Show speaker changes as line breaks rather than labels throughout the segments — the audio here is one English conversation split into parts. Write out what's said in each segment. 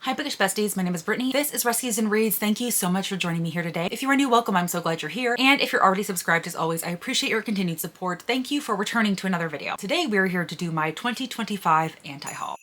Hi Bookish Besties, my name is Brittany. This is Rescues and Reads. Thank you so much for joining me here today. If you are new, welcome. I'm so glad you're here. And if you're already subscribed, as always, I appreciate your continued support. Thank you for returning to another video. Today we're here to do my 2025 anti-haul.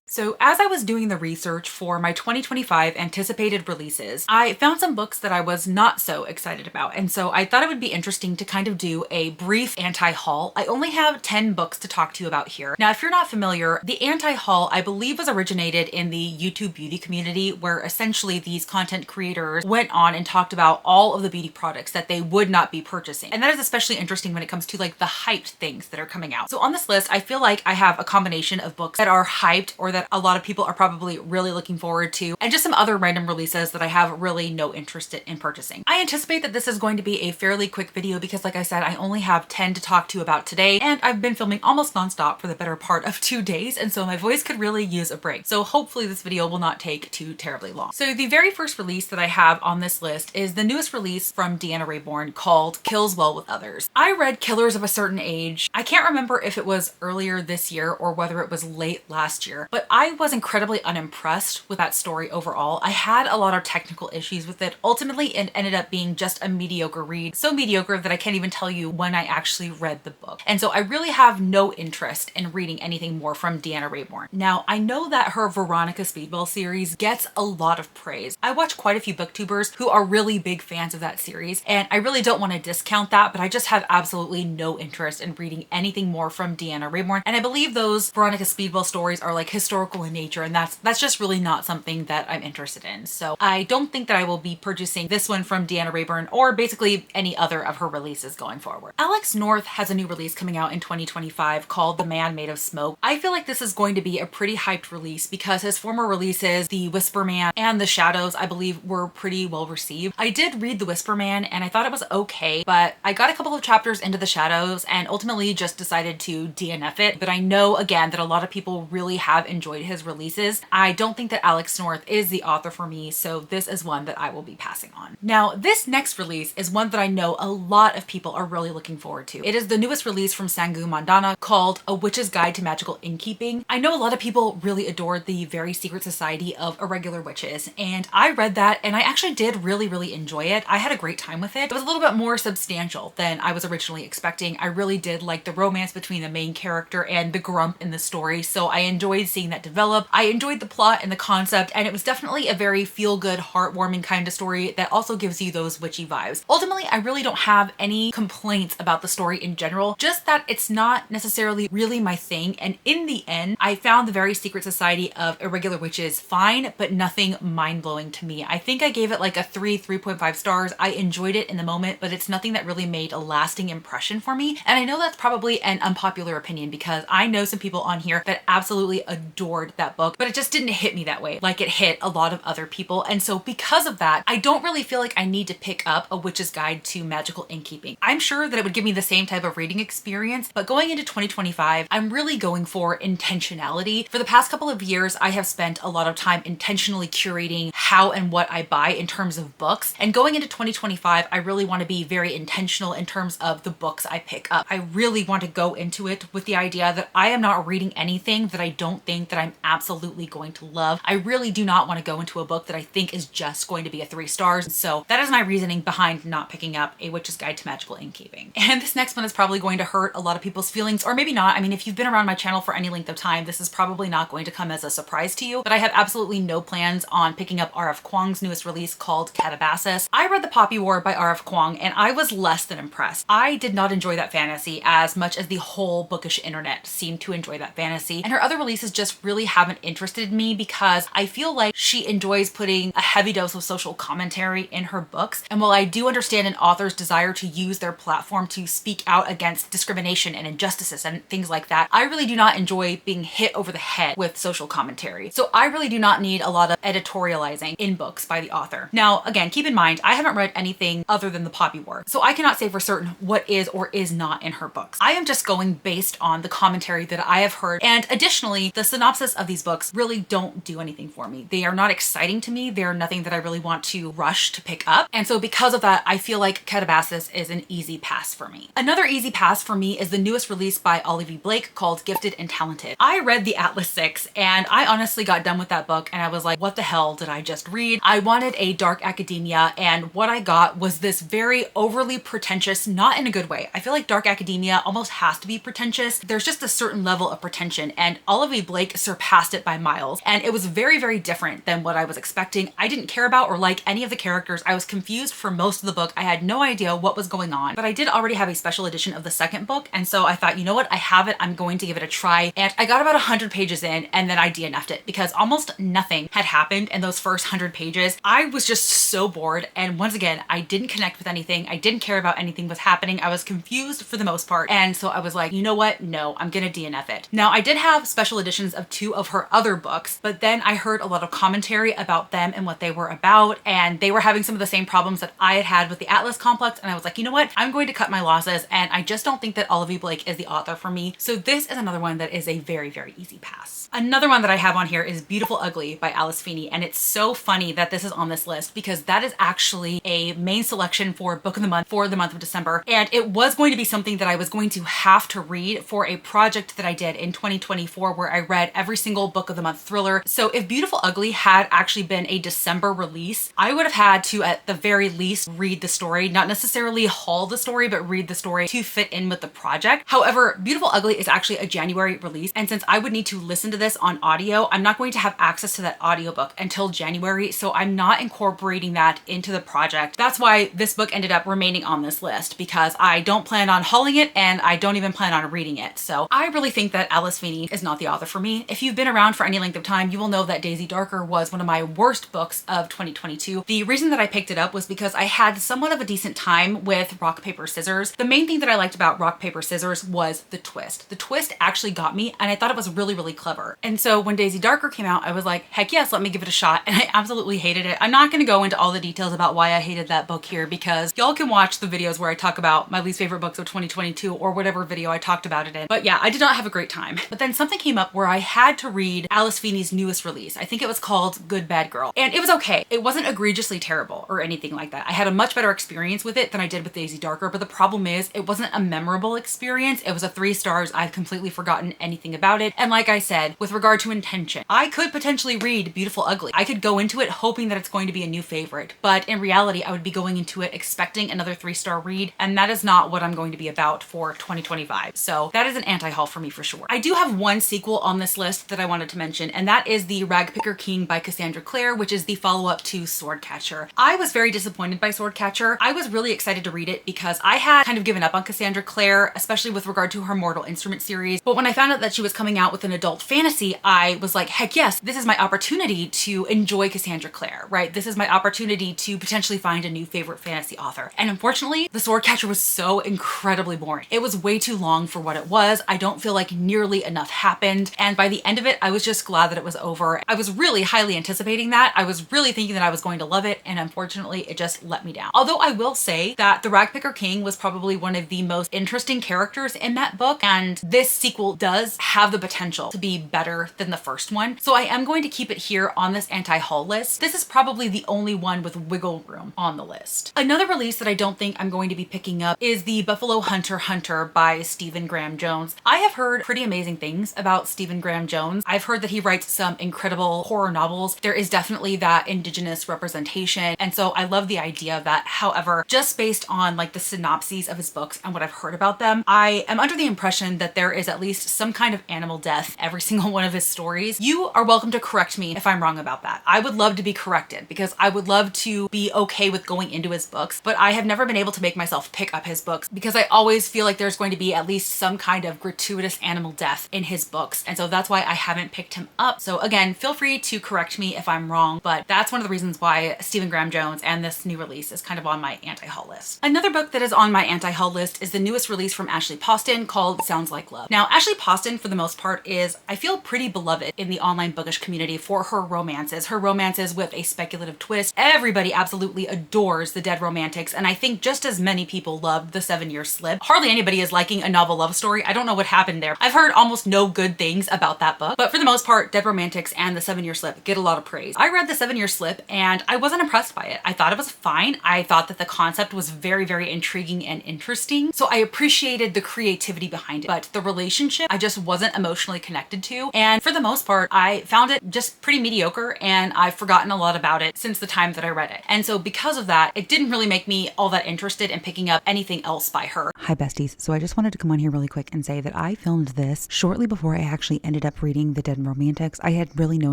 So as I was doing the research for my 2025 anticipated releases, I found some books that I was not so excited about. And so I thought it would be interesting to kind of do a brief anti-haul. I only have 10 books to talk to you about here. Now, if you're not familiar, the anti-haul, I believe, was originated in the YouTube beauty community, where essentially these content creators went on and talked about all of the beauty products that they would not be purchasing. And that is especially interesting when it comes to like the hyped things that are coming out. So on this list, I feel like I have a combination of books that are hyped or that a lot of people are probably really looking forward to, and just some other random releases that I have really no interest in purchasing. I anticipate that this is going to be a fairly quick video because, like I said, I only have 10 to talk to you about today, and I've been filming almost nonstop for the better part of 2 days, and so my voice could really use a break. So hopefully this video will not take too terribly long. So the very first release that I have on this list is the newest release from Deanna Raybourn called Kills Well with Others. I read Killers of a Certain Age. I can't remember if it was earlier this year or whether it was late last year, but I was incredibly unimpressed with that story overall. I had a lot of technical issues with it. Ultimately, it ended up being just a mediocre read. So mediocre that I can't even tell you when I actually read the book. And so I really have no interest in reading anything more from Deanna Raybourn. Now, I know that her Veronica Speedwell series gets a lot of praise. I watch quite a few booktubers who are really big fans of that series, and I really don't want to discount that, but I just have absolutely no interest in reading anything more from Deanna Raybourn. And I believe those Veronica Speedwell stories are like historical in nature, and that's just really not something that I'm interested in. So I don't think that I will be purchasing this one from Deanna Raybourn or basically any other of her releases going forward. Alex North has a new release coming out in 2025 called The Man Made of Smoke. I feel like this is going to be a pretty hyped release because his former releases, The Whisper Man and The Shadows, I believe were pretty well received. I did read The Whisper Man and I thought it was okay, but I got a couple of chapters into The Shadows and ultimately just decided to DNF it. But I know again that a lot of people really have enjoyed his releases. I don't think that Alex North is the author for me, so this is one that I will be passing on. Now, this next release is one that I know a lot of people are really looking forward to. It is the newest release from Sangu Mandana called A Witch's Guide to Magical Innkeeping. I know a lot of people really adored the Very Secret Society of Irregular Witches, and I read that and I actually did really enjoy it. I had a great time with it. It was a little bit more substantial than I was originally expecting. I really did like the romance between the main character and the grump in the story, so I enjoyed seeing that develop. I enjoyed the plot and the concept, and it was definitely a very feel-good, heartwarming kind of story that also gives you those witchy vibes. Ultimately, I really don't have any complaints about the story in general, just that it's not necessarily really my thing, and in the end, I found the Very Secret Society of Irregular Witches fine, but nothing mind-blowing to me. I think I gave it like a 3.5 stars. I enjoyed it in the moment, but it's nothing that really made a lasting impression for me, and I know that's probably an unpopular opinion because I know some people on here that absolutely adored that book, but it just didn't hit me that way like it hit a lot of other people. And so because of that, I don't really feel like I need to pick up A Witch's Guide to Magical Innkeeping. I'm sure that it would give me the same type of reading experience, but going into 2025, I'm really going for intentionality. For the past couple of years, I have spent a lot of time intentionally curating how and what I buy in terms of books. And going into 2025, I really want to be very intentional in terms of the books I pick up. I really want to go into it with the idea that I am not reading anything that I don't think that I'm absolutely going to love. I really do not want to go into a book that I think is just going to be a 3 stars. So that is my reasoning behind not picking up A Witch's Guide to Magical Innkeeping. And this next one is probably going to hurt a lot of people's feelings, or maybe not. I mean, if you've been around my channel for any length of time, this is probably not going to come as a surprise to you, but I have absolutely no plans on picking up R.F. Kuang's newest release called Catabasis. I read The Poppy War by R.F. Kuang and I was less than impressed. I did not enjoy that fantasy as much as the whole bookish internet seemed to enjoy that fantasy, and her other releases just really haven't interested me because I feel like she enjoys putting a heavy dose of social commentary in her books. And while I do understand an author's desire to use their platform to speak out against discrimination and injustices and things like that, I really do not enjoy being hit over the head with social commentary. So I really do not need a lot of editorializing in books by the author. Now, again, keep in mind, I haven't read anything other than The Poppy War, so I cannot say for certain what is or is not in her books. I am just going based on the commentary that I have heard, and additionally, the synopsis synopsis of these books really don't do anything for me. They are not exciting to me. They're nothing that I really want to rush to pick up. And so because of that, I feel like Catabasis is an easy pass for me. Another easy pass for me is the newest release by Olivia Blake called Gifted and Talented. I read The Atlas Six and I honestly got done with that book and I was like, what the hell did I just read? I wanted a dark academia, and what I got was this very overly pretentious, not in a good way. I feel like dark academia almost has to be pretentious. There's just a certain level of pretension, and Olivia Blake surpassed it by miles. And it was very, very different than what I was expecting. I didn't care about or like any of the characters. I was confused for most of the book. I had no idea what was going on, but I did already have a special edition of the second book. And so I thought, you know what? I have it. I'm going to give it a try. And I got about 100 pages in and then I DNF'd it because almost nothing had happened in those first 100 pages. I was just so bored. And once again, I didn't connect with anything. I didn't care about anything was happening. I was confused for the most part. And so I was like, you know what? No, I'm going to DNF it. Now, I did have special editions of 2 of her other books, but then I heard a lot of commentary about them and what they were about. And they were having some of the same problems that I had had with the Atlas Complex. And I was like, you know what? I'm going to cut my losses. And I just don't think that Olivia Blake is the author for me. So this is another one that is a very, very easy pass. Another one that I have on here is Beautiful Ugly by Alice Feeney. And it's so funny that this is on this list because that is actually a main selection for book of the month for the month of December. And it was going to be something that I was going to have to read for a project that I did in 2024 where I read every single book of the month thriller. So if Beautiful Ugly had actually been a December release, I would have had to at the very least read the story, not necessarily haul the story, but read the story to fit in with the project. However, Beautiful Ugly is actually a January release. And since I would need to listen to this on audio, I'm not going to have access to that audiobook until January. So I'm not incorporating that into the project. That's why this book ended up remaining on this list because I don't plan on hauling it and I don't even plan on reading it. So I really think that Alice Feeney is not the author for me. If you've been around for any length of time, you will know that Daisy Darker was one of my worst books of 2022. The reason that I picked it up was because I had somewhat of a decent time with Rock, Paper, Scissors. The main thing that I liked about Rock, Paper, Scissors was the twist. The twist actually got me and I thought it was really, really clever. And so when Daisy Darker came out, I was like, heck yes, let me give it a shot. And I absolutely hated it. I'm not going to go into all the details about why I hated that book here because y'all can watch the videos where I talk about my least favorite books of 2022 or whatever video I talked about it in. But yeah, I did not have a great time. But then something came up where I had to read Alice Feeney's newest release. I think it was called Good Bad Girl. And it was okay. It wasn't egregiously terrible or anything like that. I had a much better experience with it than I did with Daisy Darker. But the problem is it wasn't a memorable experience. It was a 3 stars. I've completely forgotten anything about it. And like I said, with regard to intention, I could potentially read Beautiful Ugly. I could go into it hoping that it's going to be a new favorite. But in reality, I would be going into it expecting another 3-star read. And that is not what I'm going to be about for 2025. So that is an anti-haul for me for sure. I do have one sequel on this list that I wanted to mention, and that is The Ragpicker King by Cassandra Clare, which is the follow-up to Swordcatcher. I was very disappointed by Swordcatcher. I was really excited to read it because I had kind of given up on Cassandra Clare, especially with regard to her Mortal Instrument series. But when I found out that she was coming out with an adult fantasy, I was like, heck yes, this is my opportunity to enjoy Cassandra Clare, right? This is my opportunity to potentially find a new favorite fantasy author. And unfortunately, The Swordcatcher was so incredibly boring. It was way too long for what it was. I don't feel like nearly enough happened. And by the end of it, I was just glad that it was over. I was really highly anticipating that. I was really thinking that I was going to love it. And unfortunately, it just let me down. Although I will say that the Ragpicker King was probably one of the most interesting characters in that book. And this sequel does have the potential to be better than the first one. So I am going to keep it here on this anti-haul list. This is probably the only one with wiggle room on the list. Another release that I don't think I'm going to be picking up is The Buffalo Hunter Hunter by Stephen Graham Jones. I have heard pretty amazing things about Stephen Graham Jones. I've heard that he writes some incredible horror novels. There is definitely that Indigenous representation. And so I love the idea of that. However, just based on like the synopses of his books and what I've heard about them, I am under the impression that there is at least some kind of animal death every single one of his stories. You are welcome to correct me if I'm wrong about that. I would love to be corrected because I would love to be okay with going into his books, but I have never been able to make myself pick up his books because I always feel like there's going to be at least some kind of gratuitous animal death in his books. And so that's why I haven't picked him up. So again, feel free to correct me if I'm wrong, but that's one of the reasons why Stephen Graham Jones and this new release is kind of on my anti-haul list. Another book that is on my anti-haul list is the newest release from Ashley Poston called Sounds Like Love. Now, Ashley Poston, for the most part, is, I feel, pretty beloved in the online bookish community for her romances with a speculative twist. Everybody absolutely adores the Dead Romantics, and I think just as many people loved The 7 Year Slip. Hardly anybody is liking a novel love story. I don't know what happened there. I've heard almost no good things about that book. But for the most part, Dead Romantics and The 7-Year Slip get a lot of praise. I read The 7-Year Slip and I wasn't impressed by it. I thought it was fine. I thought that the concept was very, very intriguing and interesting. So I appreciated the creativity behind it. But the relationship, I just wasn't emotionally connected to. And for the most part, I found it just pretty mediocre, and I've forgotten a lot about it since the time that I read it. And so because of that, it didn't really make me all that interested in picking up anything else by her.
Hi besties. So I just wanted to come on here really quick and say that I filmed this shortly before I actually ended up reading The Dead Romantics. I had really no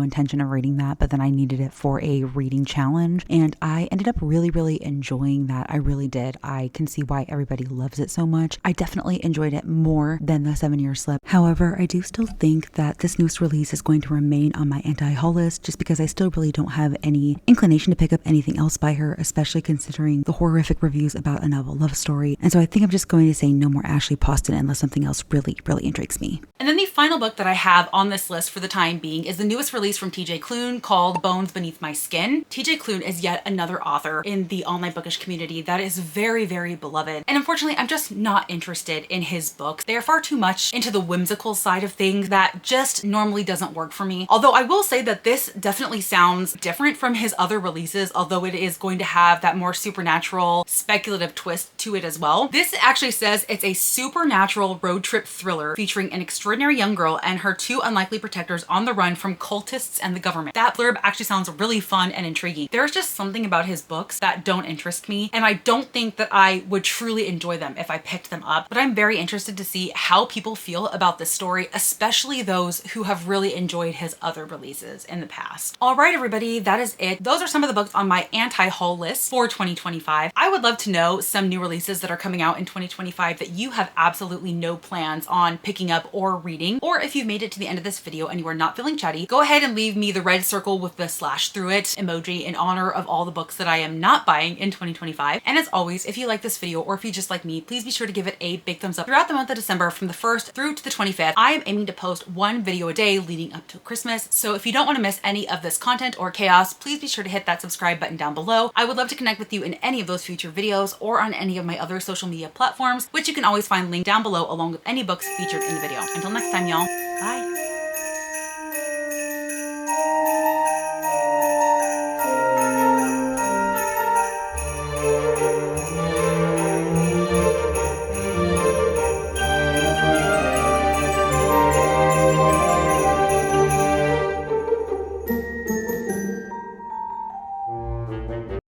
intention of reading that, but then I needed it for a reading challenge, and I ended up really, really enjoying that. I really did. I can see why everybody loves it so much. I definitely enjoyed it more than The 7-Year Slip. However, I do still think that this newest release is going to remain on my anti-haul list, just because I still really don't have any inclination to pick up anything else by her, especially considering the horrific reviews about A Novel Love Story. And so I think I'm just going to say no more Ashley Poston unless something else really, really intrigues me.
And then the final book that I have on this list for the time being is the newest release from TJ Klune called Bones Beneath My Skin. TJ Klune is yet another author in the online bookish community that is very, very beloved. And unfortunately, I'm just not interested in his books. They are far too much into the whimsical side of things that just normally doesn't work for me. Although I will say that this definitely sounds different from his other releases, although it is going to have that more supernatural, speculative twist to it as well. This actually says it's a supernatural road trip thriller featuring an extraordinary young girl and her two unlikely protectors on the run from cultists and the government. That blurb actually sounds really fun and intriguing. There's just something about his books that don't interest me, and I don't think that I would truly enjoy them if I picked them up, but I'm very interested to see how people feel about this story, especially those who have really enjoyed his other releases in the past. All right, everybody, that is it. Those are some of the books on my anti-haul list for 2025. I would love to know some new releases that are coming out in 2025 that you have absolutely no plans on picking up or reading. Or if you've made it to the end of this video and you are not feeling chatty, go ahead and leave me the red circle with the slash through it emoji in honor of all the books that I am not buying in 2025. And as always, if you like this video or if you just like me, please be sure to give it a big thumbs up. Throughout the month of December, from the 1st through to the 25th, I am aiming to post one video a day leading up to Christmas. So if you don't want to miss any of this content or chaos, please be sure to hit that subscribe button down below. I would love to connect with you in any of those future videos or on any of my other social media platforms, which you can always find linked down below along with any books featured in the video. Until next time, y'all. Bye.